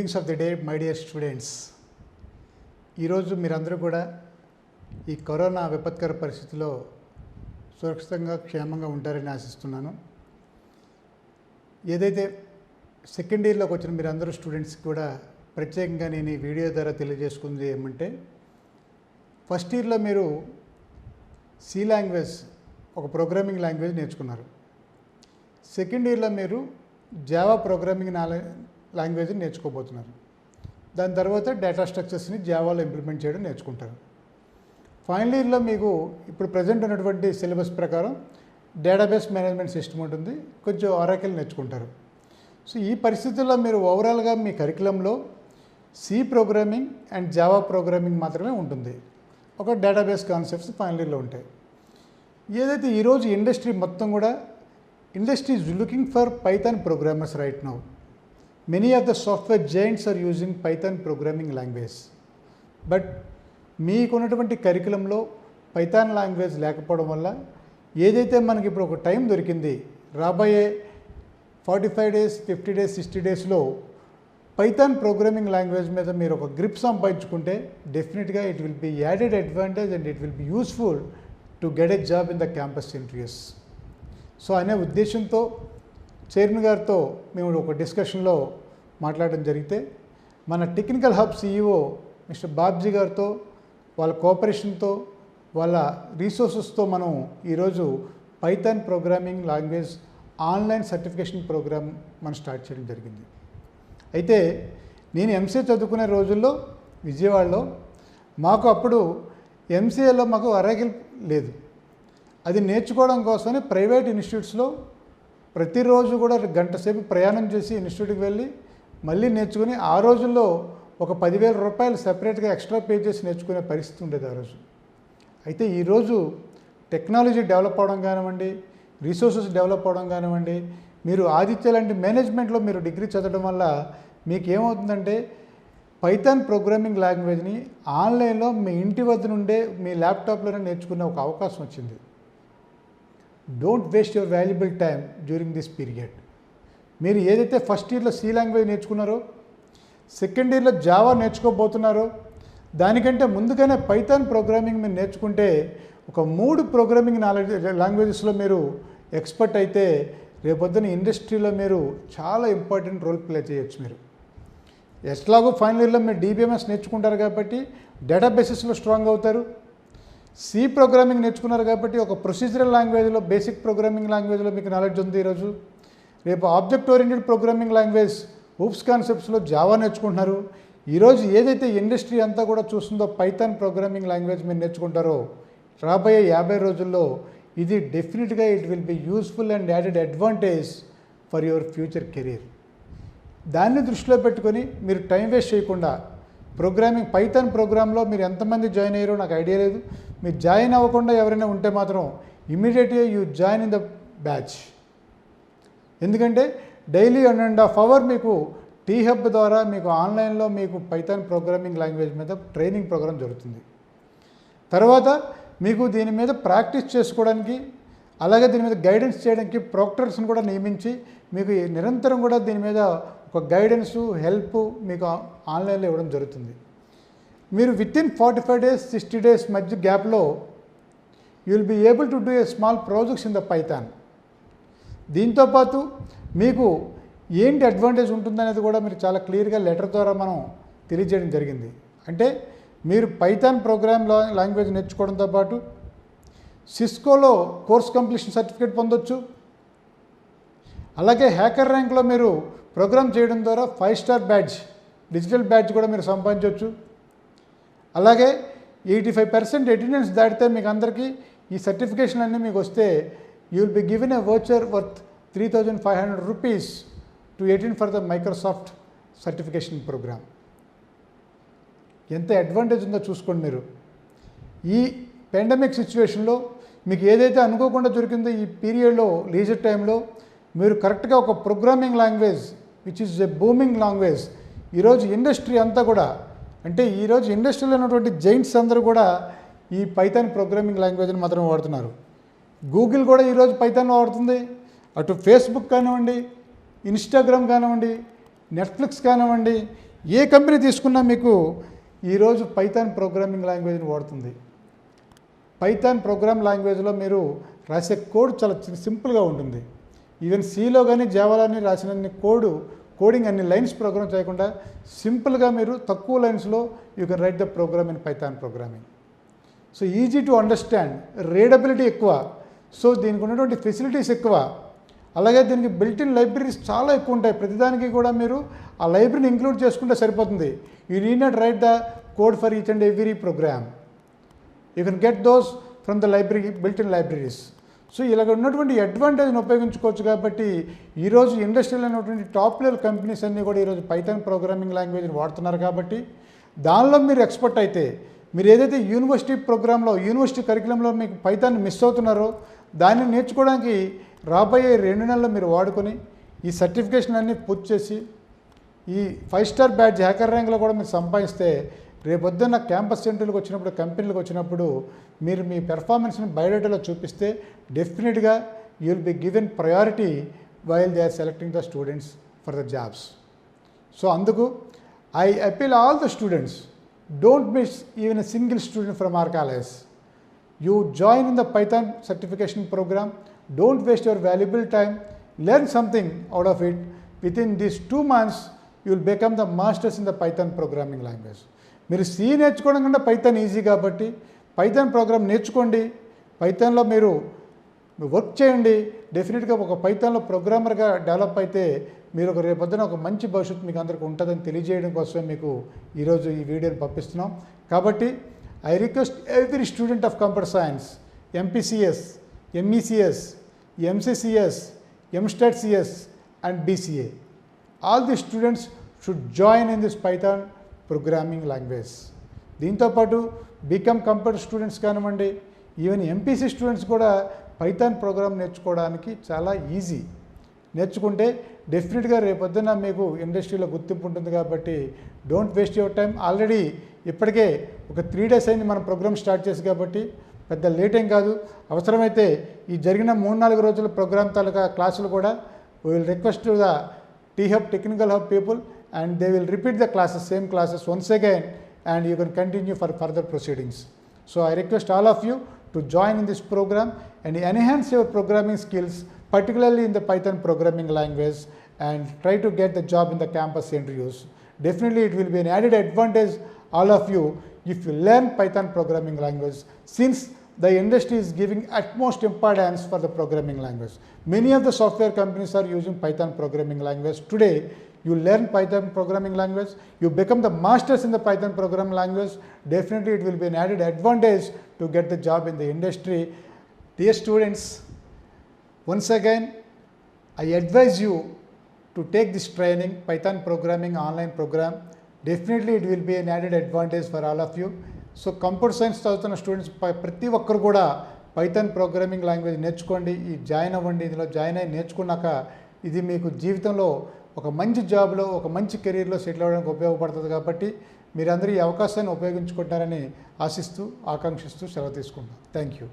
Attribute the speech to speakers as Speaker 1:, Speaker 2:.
Speaker 1: Greetings of the day my dear students. ఈరోజు మీరందరూ కూడా ఈ కరోనా విపత్కర పరిస్థితిలో సురక్షితంగా క్షేమంగా ఉంటారని ఆశిస్తున్నాను. ఏదైతే సెకండ్ ఇయర్లోకి వచ్చిన మీరందరూ స్టూడెంట్స్కి కూడా ప్రత్యేకంగా నేను ఈ వీడియో ద్వారా తెలియజేసుకుంది ఏమంటే, ఫస్ట్ ఇయర్లో మీరు సి లాంగ్వేజ్ ఒక ప్రోగ్రామింగ్ లాంగ్వేజ్ నేర్చుకున్నారు. సెకండ్ ఇయర్లో మీరు జావా ప్రోగ్రామింగ్ లాంగ్వేజ్ నేర్చుకోబోతున్నారు. దాని తర్వాత డేటా స్ట్రక్చర్స్ని జావాలో ఇంప్లిమెంట్ చేయడం నేర్చుకుంటారు. ఫైనల్ ఇయర్లో మీకు ఇప్పుడు ప్రజెంట్ ఉన్నటువంటి సిలబస్ ప్రకారం డేటాబేస్ మేనేజ్మెంట్ సిస్టమ్ ఉంటుంది, కొంచెం ఒరాకిల్ నేర్చుకుంటారు. సో ఈ పరిస్థితుల్లో మీరు ఓవరాల్గా మీ కరికులంలో C programming and Java programming మాత్రమే ఉంటుంది. ఒక డేటాబేస్ కాన్సెప్ట్స్ ఫైనల్ ఇయర్లో ఉంటాయి. ఏదైతే ఈరోజు ఇండస్ట్రీ మొత్తం కూడా industry is looking for Python programmers right now. Many of the software giants are using Python programming language. But మీకున్నటువంటి కరికులంలో పైథాన్ లాంగ్వేజ్ లేకపోవడం వల్ల ఏదైతే మనకి ఇప్పుడు ఒక టైం దొరికింది, రాబోయే 45 days 50 days 60 daysలో పైథాన్ ప్రోగ్రామింగ్ లాంగ్వేజ్ మీద మీరు ఒక గ్రిప్ సంపాదించుకుంటే డెఫినెట్గా it will be added advantage and it will be useful to get a job in the campus interviews. So అనే ఉద్దేశంతో చైర్మన్ గారితో మేము ఒక డిస్కషన్లో మాట్లాడడం జరిగితే, మన technical hub CEO mister Babji గారితో వాళ్ళ కోఆపరేషన్తో వాళ్ళ రీసోర్సెస్తో మనం ఈరోజు Python programming language online certification programme మనం స్టార్ట్ చేయడం జరిగింది. అయితే నేను ఎంసీఏ చదువుకునే రోజుల్లో విజయవాడలో మాకు అప్పుడు ఎంసీఏలో మాకు ఒరాకిల్ లేదు. అది నేర్చుకోవడం కోసమని ప్రైవేట్ ఇన్స్టిట్యూట్స్లో ప్రతిరోజు కూడా గంట సేపు ప్రయాణం చేసి ఇన్స్టిట్యూట్కి వెళ్ళి మళ్ళీ నేర్చుకుని ఆ రోజుల్లో ఒక 10,000 రూపాయలు సెపరేట్గా ఎక్స్ట్రా పే చేసి నేర్చుకునే పరిస్థితి ఉండేది ఆ రోజు. అయితే ఈరోజు టెక్నాలజీ డెవలప్ అవడం కానివ్వండి, రీసోర్సెస్ డెవలప్ అవడం కానివ్వండి, మీరు ఆదిత్య లాంటి మేనేజ్మెంట్లో మీరు డిగ్రీ చదవడం వల్ల మీకు ఏమవుతుందంటే పైథాన్ ప్రోగ్రామింగ్ లాంగ్వేజ్ని ఆన్లైన్లో మీ ఇంటి వద్ద నుండే మీ ల్యాప్టాప్లోనే నేర్చుకునే ఒక అవకాశం వచ్చింది. Don't waste your valuable time during this period. మీరు ఏదైతే ఫస్ట్ ఇయర్లో సి లాంగ్వేజ్ నేర్చుకున్నారో, సెకండ్ ఇయర్లో జావా నేర్చుకోబోతున్నారో, దానికంటే ముందుగానే పైథాన్ ప్రోగ్రామింగ్ మీరు నేర్చుకుంటే ఒక 3 ప్రోగ్రామింగ్ లాంగ్వేజెస్లో మీరు ఎక్స్పర్ట్ అయితే రేపొద్దున ఇండస్ట్రీలో మీరు చాలా ఇంపార్టెంట్ రోల్ ప్లే చేయొచ్చు. మీరు ఎట్లాగో ఫైనల్ ఇయర్లో మీరు డిబిఎంఎస్ నేర్చుకుంటారు కాబట్టి డేటాబేసెస్లో స్ట్రాంగ్ అవుతారు. సి ప్రోగ్రామింగ్ నేర్చుకున్నారు కాబట్టి ఒక ప్రొసీజరల్ లాంగ్వేజ్లో, బేసిక్ ప్రోగ్రామింగ్ లాంగ్వేజ్లో మీకు నాలెడ్జ్ ఉంది ఈరోజు. రేపు object oriented programming language oops కాన్సెప్ట్స్లో జావా నేర్చుకుంటున్నారు. ఈరోజు ఏదైతే ఇండస్ట్రీ అంతా కూడా చూస్తుందో పైథాన్ ప్రోగ్రామింగ్ లాంగ్వేజ్ మీరు నేర్చుకుంటారో రాబోయే 50 రోజుల్లో ఇది డెఫినెట్గా it will be useful and added advantage for your future career. దాన్ని దృష్టిలో పెట్టుకొని మీరు టైం వేస్ట్ చేయకుండా ప్రోగ్రామింగ్ పైథాన్ ప్రోగ్రాంలో మీరు ఎంతమంది జాయిన్ అయ్యారో నాకు ఐడియా లేదు. మీరు జాయిన్ అవ్వకుండా ఎవరైనా ఉంటే మాత్రం ఇమీడియట్గా you join in the batch. ఎందుకంటే డైలీ 1.5 hour మీకు టీ హబ్ ద్వారా మీకు ఆన్లైన్లో మీకు పైథాన్ ప్రోగ్రామింగ్ లాంగ్వేజ్ మీద ట్రైనింగ్ ప్రోగ్రామ్ జరుగుతుంది. తర్వాత మీకు దీని మీద ప్రాక్టీస్ చేసుకోవడానికి, అలాగే దీని మీద గైడెన్స్ చేయడానికి ప్రాక్టర్స్ని కూడా నియమించి మీకు నిరంతరం కూడా దీని మీద ఒక గైడెన్సు, హెల్ప్ మీకు ఆన్లైన్లో ఇవ్వడం జరుగుతుంది. మీరు వితిన్ 45 days 60 days మధ్య గ్యాప్లో you will be able to do a small projects in the Python. దీంతోపాటు మీకు ఏంటి అడ్వాంటేజ్ ఉంటుందనేది కూడా మీరు చాలా క్లియర్గా లెటర్ ద్వారా మనం తెలియజేయడం జరిగింది. అంటే మీరు పైథాన్ ప్రోగ్రామ్ లాంగ్వేజ్ నేర్చుకోవడంతో పాటు సిస్కోలో కోర్స్ కంప్లీషన్ సర్టిఫికేట్ పొందొచ్చు. అలాగే హ్యాకర్ ర్యాంక్లో మీరు ప్రోగ్రామ్ చేయడం ద్వారా 5 star బ్యాడ్జ్, డిజిటల్ బ్యాడ్జ్ కూడా మీరు సంపాదించవచ్చు. అలాగే 85% అటెండెన్స్ దాటితే మీకు అందరికీ ఈ సర్టిఫికేషన్ అన్నీ మీకు వస్తే you will be given a voucher worth 3,500 rupees to attend for the Microsoft certification programme. ఎంత అడ్వాంటేజ్ ఉందో చూసుకోండి. మీరు ఈ పాండమిక్ సిచ్యువేషన్లో మీకు ఏదైతే అనుకోకుండా దొరికిందో ఈ పీరియడ్లో లీజర్ టైంలో మీరు కరెక్ట్గా ఒక programming language which is a booming language. ఈరోజు ఇండస్ట్రీ అంతా కూడా, అంటే ఈరోజు ఇండస్ట్రీలో ఉన్నటువంటి జైంట్స్ అందరూ కూడా ఈ పైథాన్ ప్రోగ్రామింగ్ లాంగ్వేజ్ని మాత్రం వాడుతున్నారు. గూగుల్ కూడా ఈరోజు పైథాన్ వాడుతుంది. అటు ఫేస్బుక్ కానివ్వండి, ఇన్స్టాగ్రామ్ కానివ్వండి, నెట్ఫ్లిక్స్ కానివ్వండి, ఏ కంపెనీ తీసుకున్నా మీకు ఈరోజు పైథాన్ ప్రోగ్రామింగ్ లాంగ్వేజ్ని వాడుతుంది. పైథాన్ ప్రోగ్రామ్ లాంగ్వేజ్లో మీరు రాసే కోడ్ చాలా సింపుల్గా ఉంటుంది. ఈవెన్ సిలో కానీ జావాలోని రాసిన కోడింగ్ అన్ని లైన్స్ ప్రోగ్రామ్ చేయకుండా సింపుల్గా మీరు తక్కువ లైన్స్లో you can write the program in Python programming. So easy to understand, readability ఎక్కువ, సో దీనికి ఉన్నటువంటి ఫెసిలిటీస్ ఎక్కువ, అలాగే దీనికి బిల్ట్ ఇన్ లైబ్రరీస్ చాలా ఎక్కువ ఉంటాయి. ప్రతిదానికి కూడా మీరు ఆ లైబ్రరీని ఇంక్లూడ్ చేసుకుంటే సరిపోతుంది. You need not write the code for each and every programme. You can get those from the library, built in libraries. So ఇలాగ ఉన్నటువంటి అడ్వాంటేజ్ని ఉపయోగించుకోవచ్చు. కాబట్టి ఈరోజు ఇండస్ట్రియల్ అయినటువంటి టాప్ లెవెల్ కంపెనీస్ అన్నీ కూడా ఈరోజు పైథాన్ ప్రోగ్రామింగ్ లాంగ్వేజ్ని వాడుతున్నారు. కాబట్టి దానిలో మీరు ఎక్స్పర్ట్ అయితే, మీరు ఏదైతే యూనివర్సిటీ ప్రోగ్రాంలో, యూనివర్సిటీ కరికులంలో మీకు పైథాన్ మిస్ అవుతున్నారో దాన్ని నేర్చుకోవడానికి రాబోయే 2 నెలల్లో మీరు వాడుకొని ఈ సర్టిఫికేషన్ అన్నీ పూర్తి చేసి ఈ 5 స్టార్ బ్యాడ్జ్ హ్యాకర్ ర్యాంక్లో కూడా మీరు సంపాదిస్తే రేపొద్దున్న క్యాంపస్ సెంటర్లకు వచ్చినప్పుడు, కంపెనీలకు వచ్చినప్పుడు మీరు మీ పెర్ఫార్మెన్స్ని బయోడేటాలో చూపిస్తే డెఫినెట్గా you will be given priority while they are selecting the students for the jobs. So అందుకు I appeal all the students, don't miss even a single student from our college. You join in the Python certification program. Don't waste your valuable time. Learn something out of it. Within these 2 months, you will become the masters in the Python programming language. మీరు C నేర్చుకోవడం కంటే Python easy కాబట్టి Python program నేర్చుకోండి. పైథాన్లో మీరు work చేయండి. డెఫినెట్గా ఒక పైథాన్లో ప్రోగ్రామర్గా develop అయితే మీరు ఒక రేపొద్దున ఒక మంచి భవిష్యత్తు మీకు అందరికీ ఉంటుందని తెలియజేయడం కోసం మీకు ఈరోజు ఈ వీడియోని పంపిస్తున్నాం. కాబట్టి I request every student of computer science, MPCS, MECS, MCCS, MStatCS and BCA, all the students should join in this Python programming language. దీంతో పాటు బీకామ్ కంప్యూటర్ స్టూడెంట్స్ కానివ్వండి, ఈవెన్ ఎంపీసీ స్టూడెంట్స్ కూడా పైథాన్ ప్రోగ్రామ్ నేర్చుకోవడానికి చాలా easy. నేర్చుకుంటే డెఫినెట్గా రేపొద్దున మీకు ఇండస్ట్రీలో గుర్తింపు ఉంటుంది. కాబట్టి don't waste your time. Already ఇప్పటికే ఒక 3 days అయింది మనం ప్రోగ్రామ్ స్టార్ట్ చేసి, కాబట్టి పెద్ద లేట్ ఏం కాదు. అవసరమైతే ఈ జరిగిన 3-4 రోజుల ప్రోగ్రామ్ తాలూకా క్లాసులు కూడా we will request to the tea-hub technical hub people and they will repeat the classes, same classes once again, and you can continue for further proceedings. So I request all of you to join in this program and enhance your programming skills, particularly in the Python programming language, and try to get the job in the campus interviews. Definitely it will be an added advantage all of you if you learn Python programming language, since the industry is giving utmost importance for the programming language. Many of the software companies are using Python programming language. Today you learn Python programming language, you become the masters in the Python programming language, definitely it will be an added advantage to get the job in the industry. Dear students, once again I advise you to take this training, Python programming online program. Definitely it will be an added advantage for all of you. So computer science చదువుతున్న students ప్రతి ఒక్కరు కూడా Python programming language నేర్చుకోండి. ఈ join అవ్వండి. ఇందులో join అయ్యి నేర్చుకున్నాక ఇది మీకు జీవితంలో ఒక మంచి జాబ్లో, ఒక మంచి కెరీర్లో సెటిల్ అవ్వడానికి ఉపయోగపడుతుంది. కాబట్టి మీరందరూ ఈ అవకాశాన్ని ఉపయోగించుకుంటారని ఆశిస్తూ, ఆకాంక్షిస్తూ సెలవు తీసుకుంటాం. Thank you.